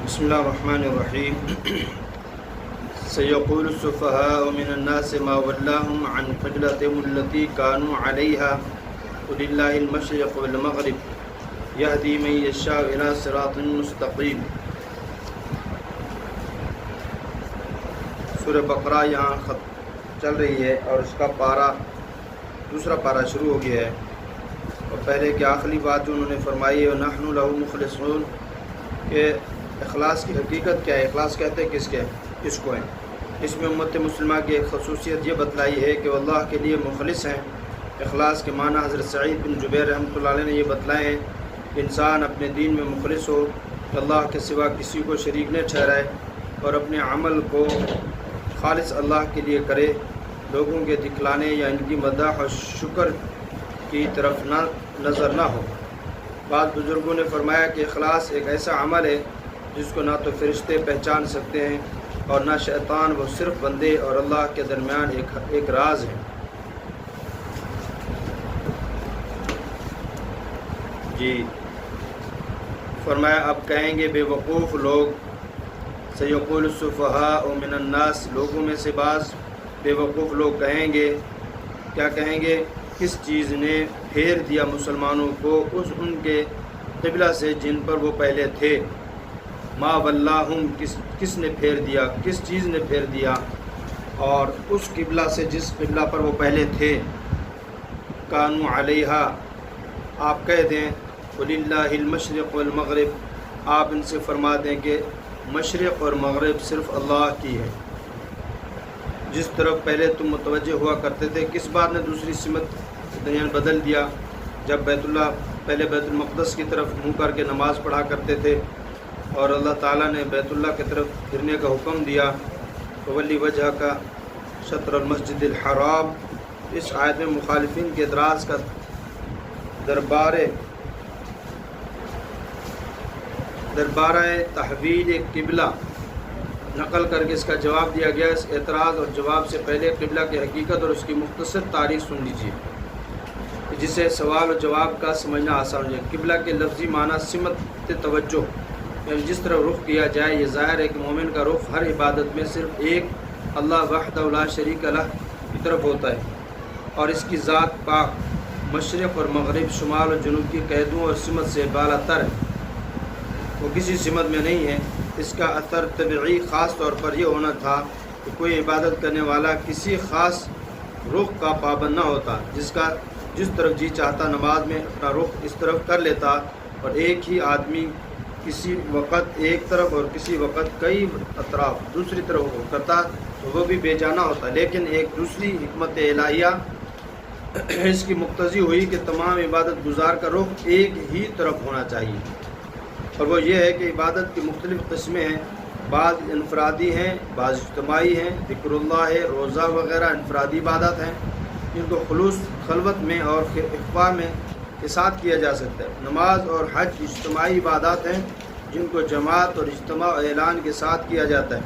بسم اللہ الرحمن الرحیم سیقول السفہاء من الناس ما ولاہم عن قبلتہم التی کانوا علیہا قل اللہ المشرق والمغرب یہدی من یشاء الی صراط مستقیم۔ سورہ بقرہ یہاں چل رہی ہے اور اس کا دوسرا پارہ شروع ہو گیا ہے، اور پہلے کی آخری بات جو انہوں نے فرمائی ہے وَنَحْنُ لَهُ مُخْلِصُونَ کہ اخلاص کی حقیقت کیا ہے، اخلاص کہتے ہیں کس کو ہے۔ اس میں امت مسلمہ کی ایک خصوصیت یہ بتلائی ہے کہ وہ اللہ کے لیے مخلص ہیں۔ اخلاص کے معنی حضرت سعید بن جبیر رحمۃ اللہ علیہ نے یہ بتلائے ہیں کہ انسان اپنے دین میں مخلص ہو، کہ اللہ کے سوا کسی کو شریک نہ ٹھہرائے اور اپنے عمل کو خالص اللہ کے لیے کرے، لوگوں کے دکھلانے یا ان کی مداح اور شکر کی طرف نظر نہ ہو۔ بعض بزرگوں نے فرمایا کہ اخلاص ایک ایسا عمل ہے جس کو نہ تو فرشتے پہچان سکتے ہیں اور نہ شیطان، وہ صرف بندے اور اللہ کے درمیان ایک راز ہے۔ جی فرمایا اب کہیں گے بے وقوف لوگ، سیقول السفہاء من الناس، لوگوں میں سے بعض بے وقوف لوگ کہیں گے، کیا کہیں گے؟ کس چیز نے پھیر دیا مسلمانوں کو ان کے قبلہ سے جن پر وہ پہلے تھے؟ ما ولاہم، کس نے پھیر دیا، کس چیز نے پھیر دیا اور اس قبلہ سے جس قبلہ پر وہ پہلے تھے؟ کانوا علیہا، آپ کہہ دیں وَلِلَّهِ الْمَشْرِقُ وَالْمَغْرِبُ، آپ ان سے فرما دیں کہ مشرق اور مغرب صرف اللہ کی ہے۔ جس طرف پہلے تم متوجہ ہوا کرتے تھے، کس بات نے دوسری سمت دنیا میں بدل دیا؟ جب پہلے بیت المقدس کی طرف منہ کر کے نماز پڑھا کرتے تھے اور اللہ تعالیٰ نے بیت اللہ کی طرف پھرنے کا حکم دیا، وَوَلِّ وَجْهَكَ شَطْرَ الْمَسْجِدِ الْحَرَامِ، اس آیت میں مخالفین کے اعتراض کا دربارہ تحویل قبلہ نقل کر کے اس کا جواب دیا گیا۔ اس اعتراض اور جواب سے پہلے قبلہ کی حقیقت اور اس کی مختصر تاریخ سن لیجیے، جسے سوال و جواب کا سمجھنا آسان ہو جائے۔ قبلہ کے لفظی معنی سمت توجہ، یعنی جس طرح رخ کیا جائے۔ یہ ظاہر ہے کہ مومن کا رخ ہر عبادت میں صرف ایک اللہ وحدہ لا شریک لہ کی طرف ہوتا ہے، اور اس کی ذات پاک، مشرق اور مغرب، شمال اور جنوب کی قیدوں اور سمت سے بالا تر ہے، وہ کسی سمت میں نہیں ہے۔ اس کا اثر طبعی خاص طور پر یہ ہونا تھا کہ کوئی عبادت کرنے والا کسی خاص رخ کا پابند نہ ہوتا، جس طرف جی چاہتا نماز میں اپنا رخ اس طرف کر لیتا، اور ایک ہی آدمی کسی وقت ایک طرف اور کسی وقت کئی اطراف دوسری طرف کرتا تو وہ بھی بے جانا ہوتا۔ لیکن ایک دوسری حکمت الہیہ اس کی مقتضی ہوئی کہ تمام عبادت گزار کا رخ ایک ہی طرف ہونا چاہیے، اور وہ یہ ہے کہ عبادت کی مختلف قسمیں ہیں، بعض انفرادی ہیں، بعض اجتماعی ہیں۔ ذکر اللہ ہے، روزہ وغیرہ انفرادی عبادت ہیں جن کو خلوص خلوت میں اور اخفاء میں کے ساتھ کیا جا سکتا ہے۔ نماز اور حج اجتماعی عبادات ہیں جن کو جماعت اور اجتماع و اعلان کے ساتھ کیا جاتا ہے۔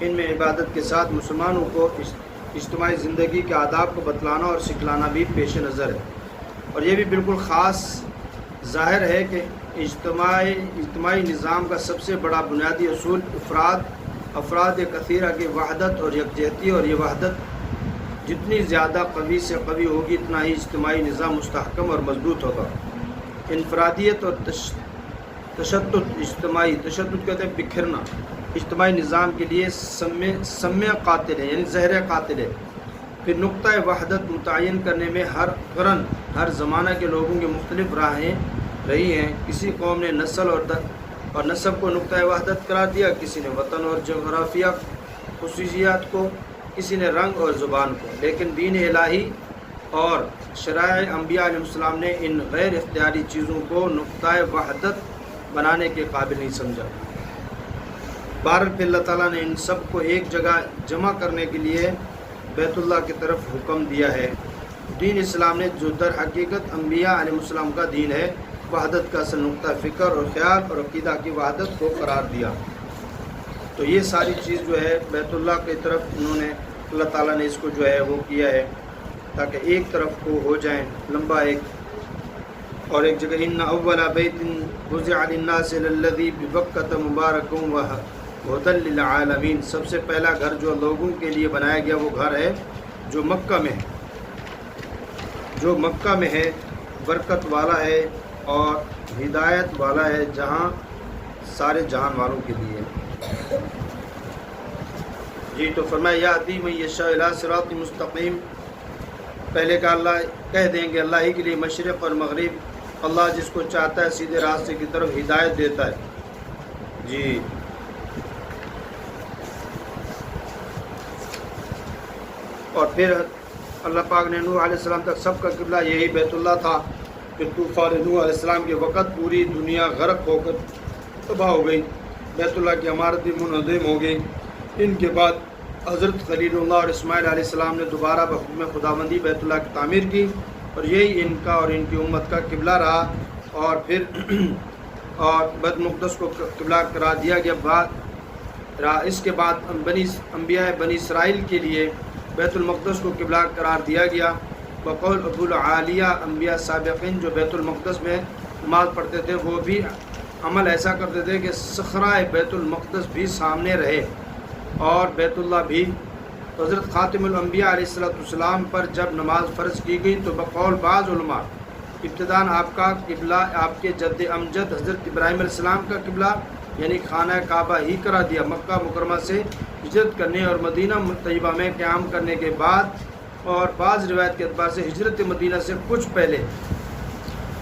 ان میں عبادت کے ساتھ مسلمانوں کو اجتماعی زندگی کے آداب کو بتلانا اور سکھلانا بھی پیش نظر ہے، اور یہ بھی بالکل خاص ظاہر ہے کہ اجتماعی نظام کا سب سے بڑا بنیادی اصول افراد کثیرہ کی وحدت اور یکجہتی، اور یہ وحدت جتنی زیادہ قوی سے قوی ہوگی اتنا ہی اجتماعی نظام مستحکم اور مضبوط ہوگا۔ انفرادیت اور تشدد کہتے ہیں بکھرنا، اجتماعی نظام کے لیے سمیہ قاتل ہے، یعنی زہر قاتل ہے۔ پھر نقطہ وحدت متعین کرنے میں ہر قرن، ہر زمانہ کے لوگوں کی مختلف راہیں رہی ہیں۔ کسی قوم نے نسل اور نسب کو نقطہ وحدت قرار دیا، کسی نے وطن اور جغرافیہ خصوصیات کو، کسی نے رنگ اور زبان کو، لیکن دین الہی اور شرائع انبیاء علیہ السلام نے ان غیر اختیاری چیزوں کو نقطہ وحدت بنانے کے قابل نہیں سمجھا۔ بہرحال پھر اللہ تعالیٰ نے ان سب کو ایک جگہ جمع کرنے کے لیے بیت اللہ کی طرف حکم دیا ہے۔ دین اسلام نے جو در حقیقت انبیاء علیہ السلام کا دین ہے، وحدت کا اصل نقطہ فکر اور خیال اور عقیدہ کی وحدت کو قرار دیا۔ تو یہ ساری چیز جو ہے بیت اللہ کی طرف انہوں نے، اللہ تعالیٰ نے اس کو جو ہے وہ کیا ہے تاکہ ایک طرف کو ہو جائیں، لمبا ایک اور ایک جگہ ان اول بیت وضع للناس للذی ببکۃ مبارک وہدی للعالمین، سب سے پہلا گھر جو لوگوں کے لیے بنایا گیا وہ گھر ہے جو مکہ میں ہے، جو مکہ میں ہے، برکت والا ہے اور ہدایت والا ہے، جہاں سارے جہان والوں کے لیے۔ جی تو فرمایا یہدی من یشاء الی صراط مستقیم، پہلے کا اللہ کہہ دیں گے اللہ ہی کے لیے مشرق اور مغرب، اللہ جس کو چاہتا ہے سیدھے راستے کی طرف ہدایت دیتا ہے۔ جی اور پھر اللہ پاک نے نوح علیہ السلام تک سب کا قبلہ یہی بیت اللہ تھا۔ پھر طوفان نوح علیہ السلام کے وقت پوری دنیا غرق ہو کر تباہ ہو گئی، بیت اللہ کی عمارت بھی منہدم ہو گئی۔ ان کے بعد حضرت خلیل اللہ اور اسماعیل علیہ السلام نے دوبارہ بحکم خداوندی بیت اللہ کی تعمیر کی، اور یہی ان کا اور ان کی امت کا قبلہ رہا۔ اور پھر اور بیت المقدس کو قبلہ قرار دیا گیا۔ اس کے بعد انبیاء بنی اسرائیل کے لیے بیت المقدس کو قبلہ قرار دیا گیا۔ بقول ابو العالیہ، انبیاء سابقین جو بیت المقدس میں نماز پڑھتے تھے وہ بھی عمل ایسا کرتے تھے کہ صخرہ بیت المقدس بھی سامنے رہے اور بیت اللہ بھی۔ حضرت خاتم الانبیاء علیہ السلام پر جب نماز فرض کی گئی تو بقول بعض علماء ابتداءً آپ کا قبلہ آپ کے جد امجد حضرت ابراہیم علیہ السلام کا قبلہ یعنی خانہ کعبہ ہی کرا دیا۔ مکہ مکرمہ سے ہجرت کرنے اور مدینہ طیبہ میں قیام کرنے کے بعد اور بعض روایت کے اعتبار سے ہجرت مدینہ سے کچھ پہلے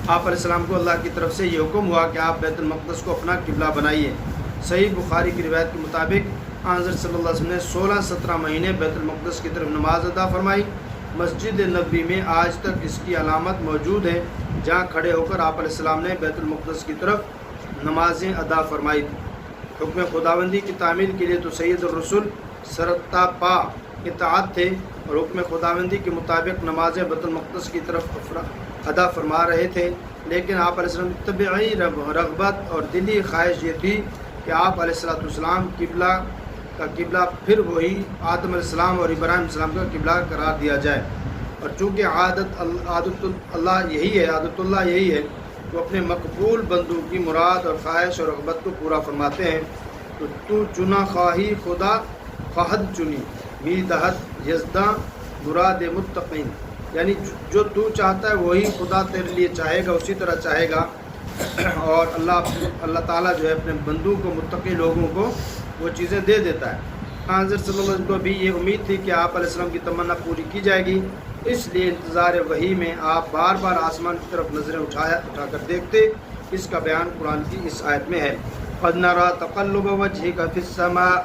آپ علیہ السلام کو اللہ کی طرف سے یہ حکم ہوا کہ آپ بیت المقدس کو اپنا قبلہ بنائیے۔ صحیح بخاری کی روایت کے مطابق حضرت صلی اللہ علیہ وسلم نے 16-17 مہینے بیت المقدس کی طرف نماز ادا فرمائی۔ مسجد نبوی میں آج تک اس کی علامت موجود ہے جہاں کھڑے ہو کر آپ علیہ السلام نے بیت المقدس کی طرف نمازیں ادا فرمائی۔ حکم خداوندی کی تعمیل کے لیے تو سید الرسول سرتا پا اطاعت تھے اور حکم خداوندی کے مطابق نمازیں بیت المقدس کی طرف ادا فرما رہے تھے، لیکن آپ علیہ السلام کی طبعی رغبت اور دلی خواہش یہ تھی کہ آپ علیہ السلام قبلہ پھر وہی آدم علیہ السلام اور ابراہیم علیہ السلام کا قبلہ قرار دیا جائے۔ اور چونکہ عادت اللہ یہی ہے تو اپنے مقبول بندوں کی مراد اور خواہش اور رغبت کو پورا فرماتے ہیں۔ تو چنا خواہی خدا خواہد چنی می دہد یزداں مراد متقین، یعنی جو تو چاہتا ہے وہی خدا تیرے لیے چاہے گا، اسی طرح چاہے گا۔ اور اللہ تعالیٰ جو ہے اپنے بندوں کو متقی لوگوں کو وہ چیزیں دے دیتا ہے۔ حضرت صلی اللہ علیہ وسلم کو بھی یہ امید تھی کہ آپ علیہ السلام کی تمنا پوری کی جائے گی، اس لیے انتظار وحی میں آپ بار بار آسمان کی طرف نظریں اٹھا کر دیکھتے۔ اس کا بیان قرآن کی اس آیت میں ہے۔ قد نرى تقلب وجهك في السماء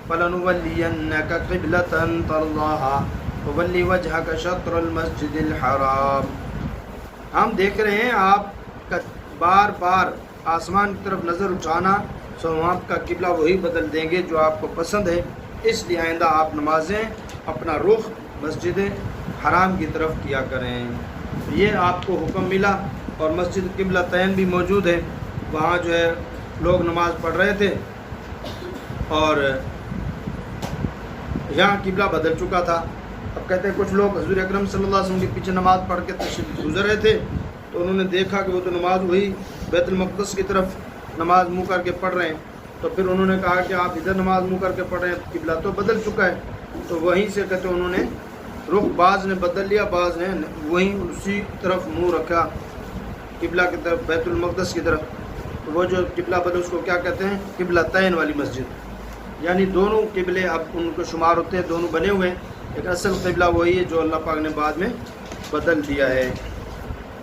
فلنولينك قبلة ترضاها فول وجهك شطر المسجد الحرام، ہم دیکھ رہے ہیں آپ کا بار بار آسمان کی طرف نظر اٹھانا، سو آپ کا قبلہ وہی بدل دیں گے جو آپ کو پسند ہے، اس لیے آئندہ آپ نمازیں اپنا رخ مسجد حرام کی طرف کیا کریں۔ یہ آپ کو حکم ملا، اور مسجد قبلہ تین بھی موجود ہے، وہاں جو ہے لوگ نماز پڑھ رہے تھے اور یہاں قبلہ بدل چکا تھا۔ اب کہتے ہیں کچھ لوگ حضور اکرم صلی اللہ علیہ وسلم کے پیچھے نماز پڑھ کے تشریف گزر رہے تھے تو انہوں نے دیکھا کہ وہ تو نماز وہی بیت المقدس کی طرف نماز منہ کر کے پڑھ رہے ہیں، تو پھر انہوں نے کہا کہ آپ ادھر نماز منہ کر کے پڑھ رہے ہیں، قبلہ تو بدل چکا ہے۔ تو وہیں سے کہتے انہوں نے رخ بعض نے بدل لیا، بعض نے وہیں اسی طرف منہ رکھا قبلہ کی طرف، بیت المقدس کی طرف۔ تو وہ جو قبلہ بدل اس کو کیا کہتے ہیں؟ قبلہ تین والی مسجد، یعنی دونوں قبلے اب ان کو شمار ہوتے ہیں، دونوں بنے ہوئے ہیں، ایک اصل قبلہ وہی ہے جو اللہ پاک نے بعد میں بدل دیا ہے۔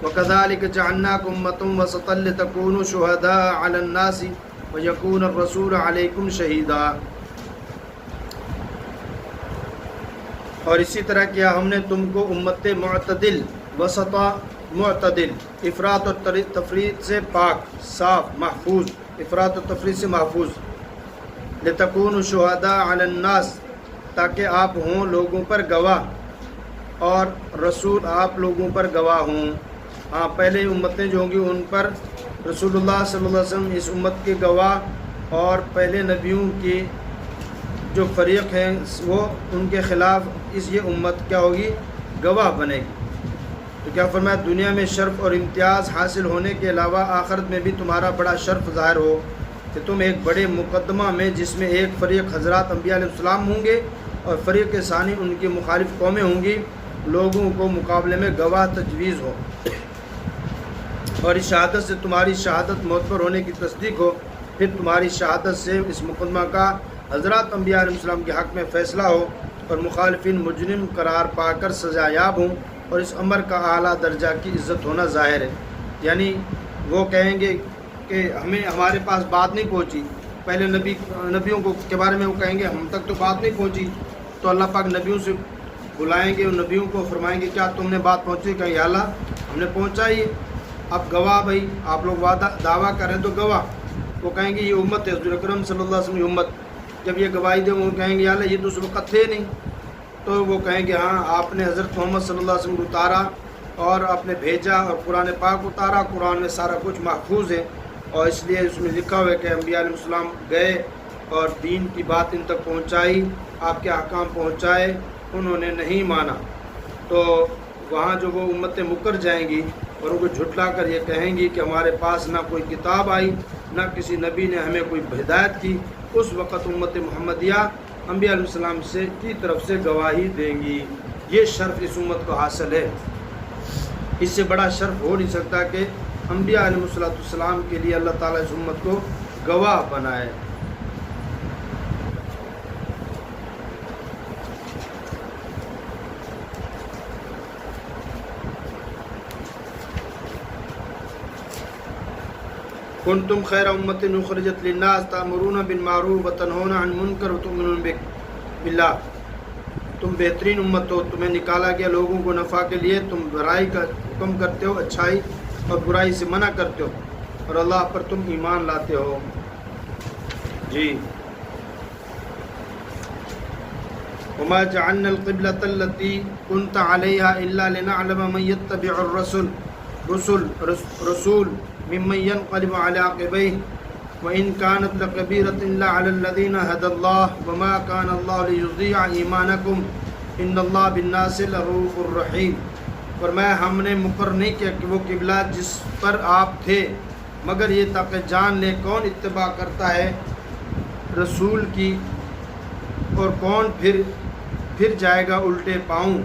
وَكَذَلِكَ جَعَلْنَاكُمْ أُمَّةً وَسَطًا لِتَكُونُوا شُهَدَاءَ عَلَى النَّاسِ وَيَكُونَ الرَّسُولُ عَلَيْكُمْ شَهِيدًا، اور اسی طرح کیا ہم نے تم کو امت معتدل، وسطا معتدل، افراط و تفریط سے پاک، صاف، محفوظ، افراط و تفریط سے محفوظ، لِتَكُونُوا شُهَدَاءَ عَلَى النَّاسِ، تاکہ آپ ہوں لوگوں پر گواہ اور رسول آپ لوگوں پر گواہ ہوں۔ ہاں پہلے امتیں جو ہوں گی ان پر رسول اللہ صلی اللہ علیہ وسلم اس امت کے گواہ، اور پہلے نبیوں کی جو فریق ہیں وہ ان کے خلاف یہ امت کیا ہوگی؟ گواہ بنے گی۔ تو کیا فرمایا دنیا میں شرف اور امتیاز حاصل ہونے کے علاوہ آخرت میں بھی تمہارا بڑا شرف ظاہر ہو کہ تم ایک بڑے مقدمہ میں جس میں ایک فریق حضرات انبیاء علیہ السلام ہوں گے اور فریق ثانی ان کی مخالف قومیں ہوں گی، لوگوں کو مقابلے میں گواہ تجویز ہو اور اس شہادت سے تمہاری شہادت معتبر ہونے کی تصدیق ہو، پھر تمہاری شہادت سے اس مقدمہ کا حضرات انبیاء علیہ السلام کے حق میں فیصلہ ہو اور مخالفین مجرم قرار پا کر سزا یاب ہوں، اور اس امر کا اعلیٰ درجہ کی عزت ہونا ظاہر ہے۔ یعنی وہ کہیں گے کہ ہمارے پاس بات نہیں پہنچی، پہلے نبیوں کے بارے میں وہ کہیں گے ہم تک تو بات نہیں پہنچی، تو اللہ پاک نبیوں سے بلائیں گے اور نبیوں کو فرمائیں گے کیا تم نے بات پہنچی؟ کہ یا اللہ ہم نے پہنچائی، اب گواہ بھائی آپ لوگ دعویٰ کریں تو گواہ۔ وہ کہیں گے یہ امت ہے حضور اکرم صلی اللہ علیہ وسلم کی امت، جب یہ گواہی دیں وہ کہیں گے یا اللہ یہ تو اس وقت تھے نہیں، تو وہ کہیں گے ہاں آپ نے حضرت محمد صلی اللہ علیہ وسلم کو اتارا اور آپ نے بھیجا اور قرآن پاک اتارا، قرآن میں سارا کچھ محفوظ ہے، اور اس لیے اس میں لکھا ہوا ہے کہ انبیاء علیہ السلام گئے اور دین کی بات ان تک پہنچائی، آپ کے احکام پہنچائے، انہوں نے نہیں مانا، تو وہاں جو وہ امتیں مکر جائیں گی اور ان کو جھٹلا کر یہ کہیں گی کہ ہمارے پاس نہ کوئی کتاب آئی، نہ کسی نبی نے ہمیں کوئی ہدایت کی، اس وقت امت محمدیہ انبیاء علیہ السلام کی طرف سے گواہی دیں گی۔ یہ شرف اس امت کو حاصل ہے، اس سے بڑا شرف ہو نہیں سکتا کہ انبیاء علیہ السلام کے لیے اللہ تعالیٰ اس امت کو گواہ بنائے۔ کنتم خیر امت اخرجت للناس تأمرون بالمعروف وتنہون عن المنکر وتؤمنون باللہ، تم بہترین امت ہو، تمہیں نکالا گیا لوگوں کو نفع کے لیے، تم برائی کا حکم کرتے ہو، اچھائی اور برائی سے منع کرتے ہو، اور اللہ پر تم ایمان لاتے ہو۔ جی وما جعلنا القبلة التي كنت عليها إلا لنعلم من يتبع رسول ممن ينقلب على عقبيه وإن كانت لكبيرة إلا على الذين هدى الله وما كان الله ليضيع إيمانكم إن الله بالناس لرؤوف رحيم۔ فرمایا ہم نے مقرر نہیں کیا کہ وہ قبلہ جس پر آپ تھے مگر یہ تاکہ جان لے کون اتباع کرتا ہے رسول کی اور کون پھر جائے گا الٹے پاؤں۔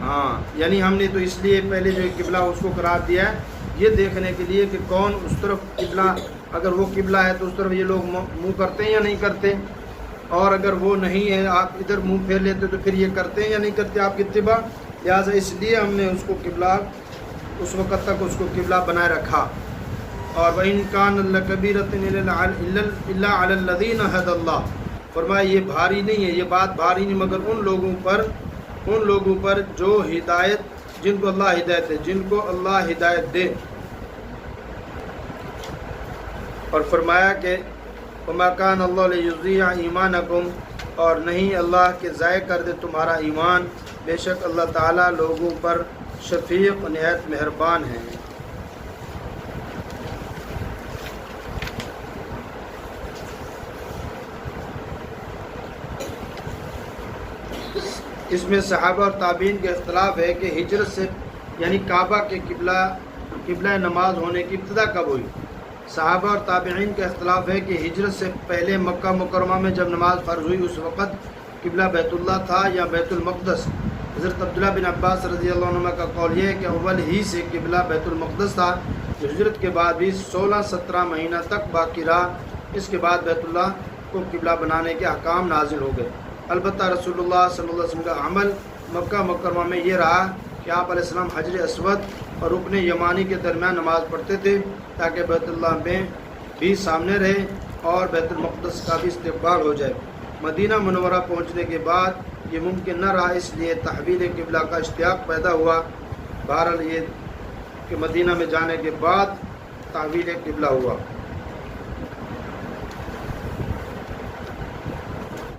ہاں یعنی ہم نے تو اس لیے پہلے جو قبلہ اس کو قرار دیا ہے یہ دیکھنے کے لیے کہ کون اس طرف قبلہ، اگر وہ قبلہ ہے تو اس طرف یہ لوگ منہ کرتے ہیں یا نہیں کرتے، اور اگر وہ نہیں ہے آپ ادھر منہ پھیر لیتے تو پھر یہ کرتے ہیں یا نہیں کرتے آپ کی اتباع۔ لہٰذا اس لیے ہم نے اس کو قبلہ اس وقت تک اس کو قبلہ بنائے رکھا۔ اور وَإِن كَانَ لَكَبِيرَةٌ إِلَّا عَلَى الَّذِينَ هَدَى اللَّهُ، فرمایا یہ بھاری نہیں ہے، یہ بات بھاری نہیں مگر ان لوگوں پر جو ہدایت، جن کو اللہ ہدایت دے، جن کو اللہ ہدایت دے۔ اور فرمایا کہ وَمَا كَانَ اللَّهُ لِيُضِيعَ إِيمَانَكُمْ، اور نہیں اللہ کہ ضائع کر دے تمہارا ایمان، بے شک اللہ تعالیٰ لوگوں پر شفیق و نہایت مہربان ہیں۔ اس میں صحابہ اور تابعین کے اختلاف ہے کہ ہجرت سے یعنی کعبہ کے قبلہ نماز ہونے کی ابتدا کب ہوئی۔ صحابہ اور تابعین کا اختلاف ہے کہ ہجرت سے پہلے مکہ مکرمہ میں جب نماز فرض ہوئی اس وقت قبلہ بیت اللہ تھا یا بیت المقدس۔ حضرت عبداللہ بن عباس رضی اللہ عنہ کا قول یہ ہے کہ اول ہی سے قبلہ بیت المقدس تھا، ہجرت کے بعد بھی 16-17 مہینہ تک باقی رہا، اس کے بعد بیت اللہ کو قبلہ بنانے کے احکام نازل ہو گئے۔ البتہ رسول اللہ صلی اللہ علیہ وسلم کا عمل مکہ مکرمہ میں یہ رہا کہ آپ علیہ السلام حجر اسود اور رکن یمانی کے درمیان نماز پڑھتے تھے تاکہ بیت اللہ میں بھی سامنے رہے اور بیت المقدس کا بھی استقبال ہو جائے۔ مدینہ منورہ پہنچنے کے بعد یہ ممکن نہ رہا، اس لیے تحویل قبلہ کا اشتیاق پیدا ہوا۔ بہرحال یہ کہ مدینہ میں جانے کے بعد تحویل قبلہ ہوا۔